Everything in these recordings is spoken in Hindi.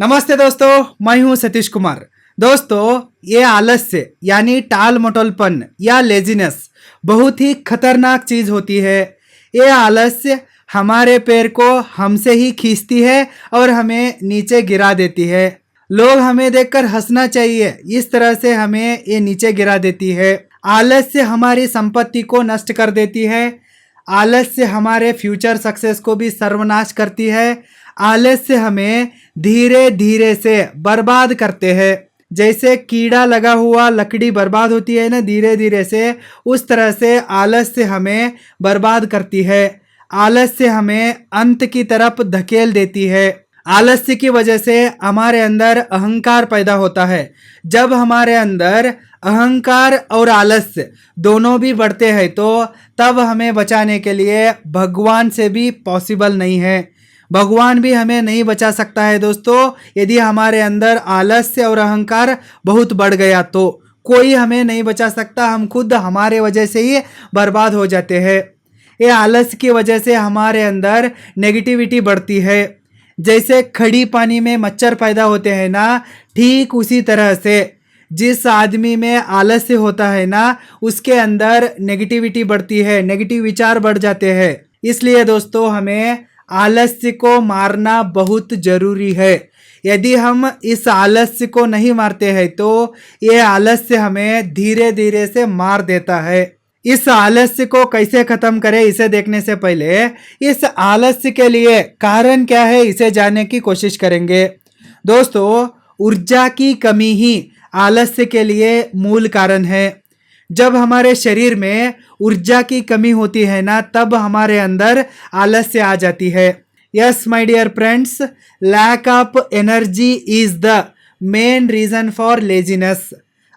नमस्ते दोस्तों, मैं हूं सतीश कुमार। दोस्तों, ये आलस्य यानी टाल मटोलपन या लेजीनेस बहुत ही खतरनाक चीज होती है। ये आलस्य हमारे पैर को हमसे ही खींचती है और हमें नीचे गिरा देती है। लोग हमें देखकर हंसना चाहिए, इस तरह से हमें ये नीचे गिरा देती है। आलस्य हमारी संपत्ति को नष्ट कर देती है। आलस्य हमारे फ्यूचर सक्सेस को भी सर्वनाश करती है। आलस्य हमें धीरे धीरे से बर्बाद करते हैं। जैसे कीड़ा लगा हुआ लकड़ी बर्बाद होती है ना, धीरे धीरे से, उस तरह से आलस्य हमें बर्बाद करती है। आलस्य हमें अंत की तरफ धकेल देती है। आलस्य की वजह से हमारे अंदर अहंकार पैदा होता है। जब हमारे अंदर अहंकार और आलस्य दोनों भी बढ़ते हैं तो तब हमें बचाने के लिए भगवान से भी पॉसिबल नहीं है। भगवान भी हमें नहीं बचा सकता है दोस्तों। यदि हमारे अंदर आलस्य और अहंकार बहुत बढ़ गया तो कोई हमें नहीं बचा सकता। हम खुद हमारे वजह से ही बर्बाद हो जाते हैं। ये आलस्य की वजह से हमारे अंदर नेगेटिविटी बढ़ती है। जैसे खड़ी पानी में मच्छर पैदा होते हैं ना, ठीक उसी तरह से जिस आदमी में आलस्य होता है ना, उसके अंदर नेगेटिविटी बढ़ती है, नेगेटिव विचार बढ़ जाते हैं। इसलिए दोस्तों, हमें आलस्य को मारना बहुत जरूरी है। यदि हम इस आलस्य को नहीं मारते हैं तो ये आलस्य हमें धीरे धीरे से मार देता है। इस आलस्य को कैसे खत्म करें, इसे देखने से पहले इस आलस्य के लिए कारण क्या है, इसे जानने की कोशिश करेंगे। दोस्तों, ऊर्जा की कमी ही आलस्य के लिए मूल कारण है। जब हमारे शरीर में ऊर्जा की कमी होती है ना, तब हमारे अंदर आलस्य आ जाती है। Yes my dear friends, lack of energy is the main reason for laziness.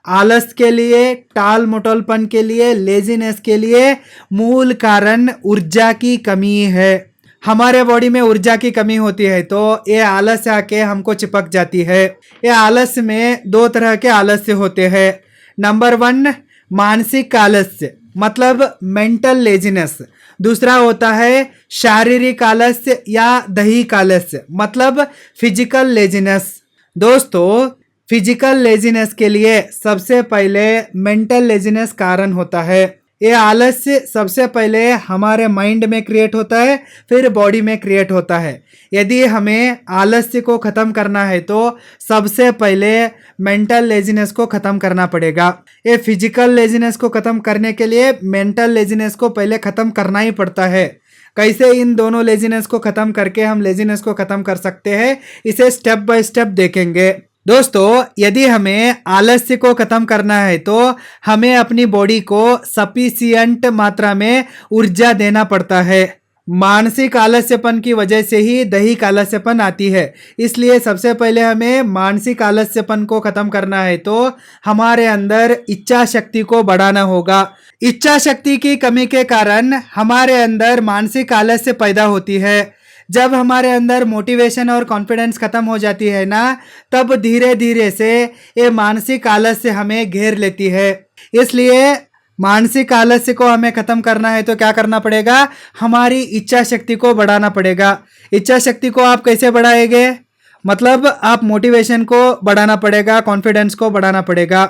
आलस के लिए, टाल मटोलपन के लिए, लेजीनेस के लिए मूल कारण ऊर्जा की कमी है। हमारे बॉडी में ऊर्जा की कमी होती है तो ये आलस्य आके हमको चिपक जाती है। ये आलस्य में दो तरह के आलस्य होते हैं। नंबर 1, मानसिक आलस्य मतलब मेंटल लेजीनेस। दूसरा होता है शारीरिक आलस्य या दैहिक आलस्य मतलब फिजिकल लेजीनेस। दोस्तों, फिजिकल लेजीनेस के लिए सबसे पहले मेंटल लेजीनेस कारण होता है। ये आलस्य सबसे पहले हमारे माइंड में क्रिएट होता है, फिर बॉडी में क्रिएट होता है। यदि हमें आलस्य को ख़त्म करना है तो सबसे पहले मेंटल लेजीनेस को ख़त्म करना पड़ेगा। ये फिजिकल लेजीनेस को ख़त्म करने के लिए मेंटल लेजीनेस को पहले ख़त्म करना ही पड़ता है। कैसे इन दोनों लेजीनेस को ख़त्म करके हम लेजीनेस को ख़त्म कर सकते हैं, इसे स्टेप बाय स्टेप देखेंगे। दोस्तों, यदि हमें आलस्य को खत्म करना है तो हमें अपनी बॉडी को सफिशिएंट मात्रा में ऊर्जा देना पड़ता है। मानसिक आलस्यपन की वजह से ही दैहिक आलस्यपन आती है। इसलिए सबसे पहले हमें मानसिक आलस्यपन को खत्म करना है तो हमारे अंदर इच्छा शक्ति को बढ़ाना होगा। इच्छा शक्ति की कमी के कारण हमारे अंदर मानसिक आलस्य पैदा होती है। जब हमारे अंदर मोटिवेशन और कॉन्फिडेंस खत्म हो जाती है ना, तब धीरे धीरे से ये मानसिक आलस्य हमें घेर लेती है। इसलिए मानसिक आलस्य को हमें खत्म करना है तो क्या करना पड़ेगा, हमारी इच्छा शक्ति को बढ़ाना पड़ेगा। इच्छा शक्ति को आप कैसे बढ़ाएंगे, मतलब आप मोटिवेशन को बढ़ाना पड़ेगा, कॉन्फिडेंस को बढ़ाना पड़ेगा।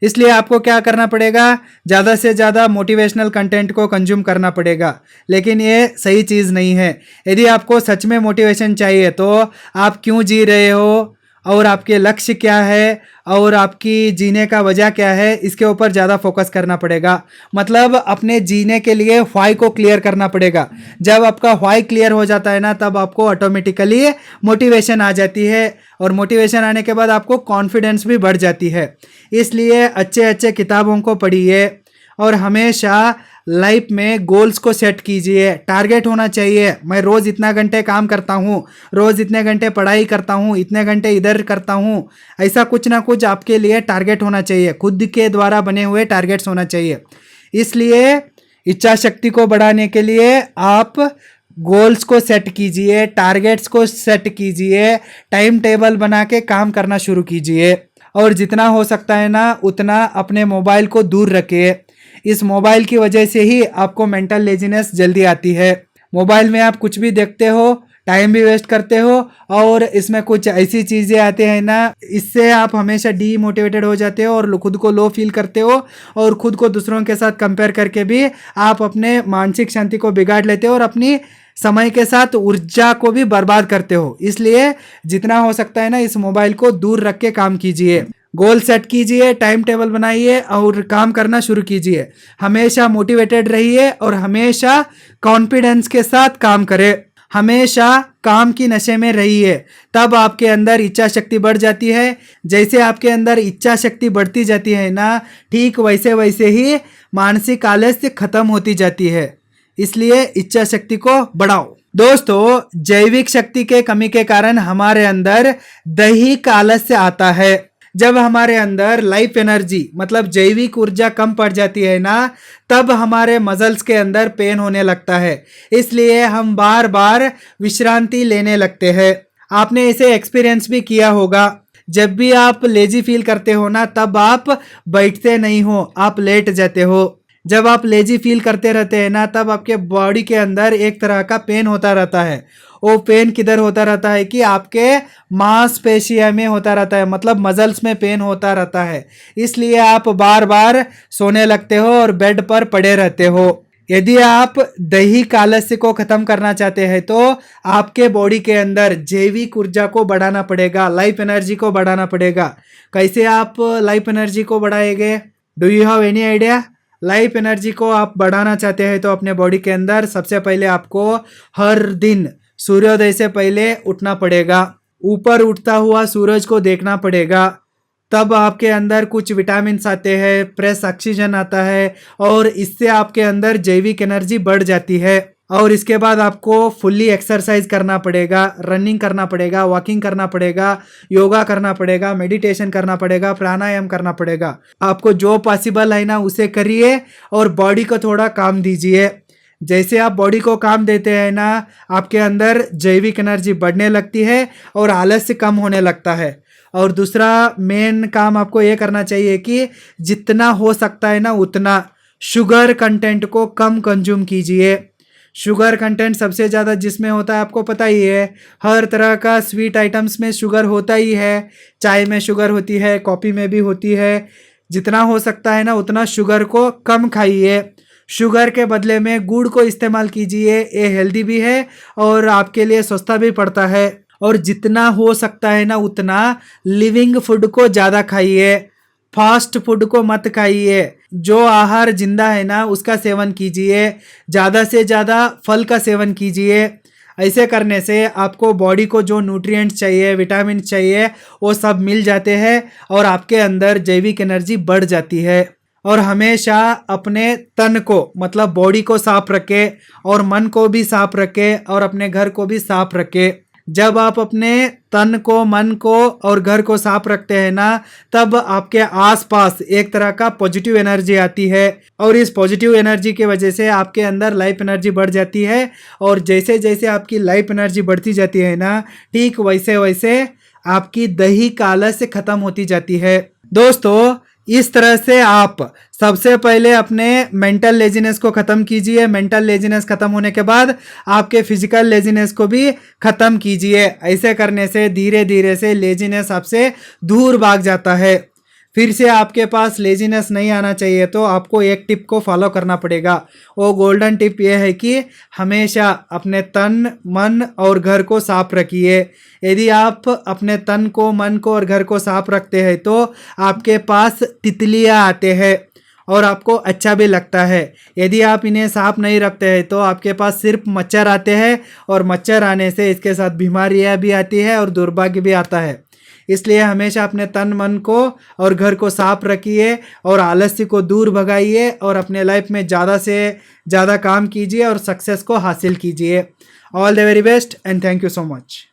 इसलिए आपको क्या करना पड़ेगा, ज़्यादा से ज़्यादा मोटिवेशनल कंटेंट को कंज्यूम करना पड़ेगा। लेकिन ये सही चीज़ नहीं है। यदि आपको सच में मोटिवेशन चाहिए तो आप क्यों जी रहे हो और आपके लक्ष्य क्या है और आपकी जीने का वजह क्या है, इसके ऊपर ज़्यादा फोकस करना पड़ेगा। मतलब अपने जीने के लिए व्हाई को क्लियर करना पड़ेगा। जब आपका व्हाई क्लियर हो जाता है ना, तब आपको ऑटोमेटिकली मोटिवेशन आ जाती है और मोटिवेशन आने के बाद आपको कॉन्फिडेंस भी बढ़ जाती है। इसलिए अच्छे अच्छे किताबों को पढ़िए और हमेशा लाइफ में गोल्स को सेट कीजिए। टारगेट होना चाहिए, मैं रोज़ इतना घंटे काम करता हूँ, रोज़ इतने घंटे पढ़ाई करता हूँ, इतने घंटे इधर करता हूँ। ऐसा कुछ ना कुछ आपके लिए टारगेट होना चाहिए, खुद के द्वारा बने हुए टारगेट्स होना चाहिए। इसलिए इच्छा शक्ति को बढ़ाने के लिए आप गोल्स को सेट कीजिए, टारगेट्स को सेट कीजिए, टाइम टेबल बना के काम करना शुरू कीजिए और जितना हो सकता है ना उतना अपने मोबाइल को दूर रखिए। इस मोबाइल की वजह से ही आपको मेंटल लेजीनेस जल्दी आती है। मोबाइल में आप कुछ भी देखते हो, टाइम भी वेस्ट करते हो और इसमें कुछ ऐसी चीज़ें आती हैं ना, इससे आप हमेशा डीमोटिवेटेड हो जाते हो और खुद को लो फील करते हो और खुद को दूसरों के साथ कंपेयर करके भी आप अपने मानसिक शांति को बिगाड़ लेते हो और अपनी समय के साथ ऊर्जा को भी बर्बाद करते हो। इसलिए जितना हो सकता है ना, इस मोबाइल को दूर रख के काम कीजिए, गोल सेट कीजिए, टाइम टेबल बनाइए और काम करना शुरू कीजिए। हमेशा मोटिवेटेड रहिए और हमेशा कॉन्फिडेंस के साथ काम करें। हमेशा काम की नशे में रहिए, तब आपके अंदर इच्छा शक्ति बढ़ जाती है। जैसे आपके अंदर इच्छा शक्ति बढ़ती जाती है ना, ठीक वैसे वैसे ही मानसिक आलस्य खत्म होती जाती है। इसलिए इच्छा शक्ति को बढ़ाओ। दोस्तों, जैविक शक्ति के कमी के कारण हमारे अंदर दैहिक आलस्य आता है। जब हमारे अंदर लाइफ एनर्जी मतलब जैविक ऊर्जा कम पड़ जाती है ना, तब हमारे मसल्स के अंदर पेन होने लगता है। इसलिए हम बार बार विश्रांति लेने लगते हैं। आपने इसे एक्सपीरियंस भी किया होगा। जब भी आप लेजी फील करते हो ना, तब आप बैठते नहीं हो, आप लेट जाते हो। जब आप लेजी फील करते रहते हैं ना, तब आपके बॉडी के अंदर एक तरह का पेन होता रहता है। वो पेन किधर होता रहता है कि आपके मांसपेशियों में होता रहता है, मतलब मसल्स में पेन होता रहता है। इसलिए आप बार बार सोने लगते हो और बेड पर पड़े रहते हो। यदि आप दैहिक आलस्य को खत्म करना चाहते हैं तो आपके बॉडी के अंदर जैविक ऊर्जा को बढ़ाना पड़ेगा, लाइफ एनर्जी को बढ़ाना पड़ेगा। कैसे आप लाइफ एनर्जी को बढ़ाएंगे? Do you have any idea? Life energy को आप बढ़ाना चाहते हैं तो अपने बॉडी के अंदर सबसे पहले आपको हर दिन सूर्योदय से पहले उठना पड़ेगा। ऊपर उठता हुआ सूरज को देखना पड़ेगा। तब आपके अंदर कुछ विटामिन्स आते हैं, फ्रेश ऑक्सीजन आता है और इससे आपके अंदर जैविक एनर्जी बढ़ जाती है। और इसके बाद आपको फुल्ली एक्सरसाइज करना पड़ेगा, रनिंग करना पड़ेगा, वॉकिंग करना पड़ेगा, योगा करना पड़ेगा, मेडिटेशन करना पड़ेगा, प्राणायाम करना पड़ेगा। आपको जो पॉसिबल है ना उसे करिए और बॉडी को थोड़ा काम दीजिए। जैसे आप बॉडी को काम देते हैं ना, आपके अंदर जैविक एनर्जी बढ़ने लगती है और आलस्य कम होने लगता है। और दूसरा मेन काम आपको ये करना चाहिए कि जितना हो सकता है ना उतना शुगर कंटेंट को कम कंज्यूम कीजिए। शुगर कंटेंट सबसे ज़्यादा जिसमें होता है आपको पता ही है। हर तरह का स्वीट आइटम्स में शुगर होता ही है। चाय में शुगर होती है, कॉफ़ी में भी होती है। जितना हो सकता है ना उतना शुगर को कम खाइए। शुगर के बदले में गुड़ को इस्तेमाल कीजिए, ये हेल्दी भी है और आपके लिए सस्ता भी पड़ता है। और जितना हो सकता है ना उतना लिविंग फूड को ज़्यादा खाइए, फास्ट फूड को मत खाइए। जो आहार जिंदा है ना उसका सेवन कीजिए, ज़्यादा से ज़्यादा फल का सेवन कीजिए। ऐसे करने से आपको बॉडी को जो न्यूट्रिएंट्स चाहिए, विटामिन चाहिए, वो सब मिल जाते हैं और आपके अंदर जैविक एनर्जी बढ़ जाती है। और हमेशा अपने तन को मतलब बॉडी को साफ रखें और मन को भी साफ रखें और अपने घर को भी साफ रखें। जब आप अपने तन को, मन को और घर को साफ रखते हैं ना, तब आपके आसपास एक तरह का पॉजिटिव एनर्जी आती है और इस पॉजिटिव एनर्जी की वजह से आपके अंदर लाइफ एनर्जी बढ़ जाती है। और जैसे जैसे आपकी लाइफ एनर्जी बढ़ती जाती है ना, ठीक वैसे वैसे आपकी दैहिक आलस्य खत्म होती जाती है। दोस्तों, इस तरह से आप सबसे पहले अपने मेंटल लेजीनेस को ख़त्म कीजिए। मेंटल लेजीनेस ख़त्म होने के बाद आपके फिजिकल लेजीनेस को भी ख़त्म कीजिए। ऐसे करने से धीरे धीरे से लेजीनेस आपसे दूर भाग जाता है। फिर से आपके पास लेजीनेस नहीं आना चाहिए तो आपको एक टिप को फॉलो करना पड़ेगा। वो गोल्डन टिप ये है कि हमेशा अपने तन, मन और घर को साफ रखिए। यदि आप अपने तन को, मन को और घर को साफ रखते हैं तो आपके पास तितलियाँ आते हैं और आपको अच्छा भी लगता है। यदि आप इन्हें साफ नहीं रखते हैं तो आपके पास सिर्फ मच्छर आते हैं और मच्छर आने से इसके साथ बीमारियाँ भी आती है और दुर्भाग्य भी आता है। इसलिए हमेशा अपने तन, मन को और घर को साफ रखिए और आलस्य को दूर भगाइए और अपने लाइफ में ज़्यादा से ज़्यादा काम कीजिए और सक्सेस को हासिल कीजिए। All the very best and thank you so much.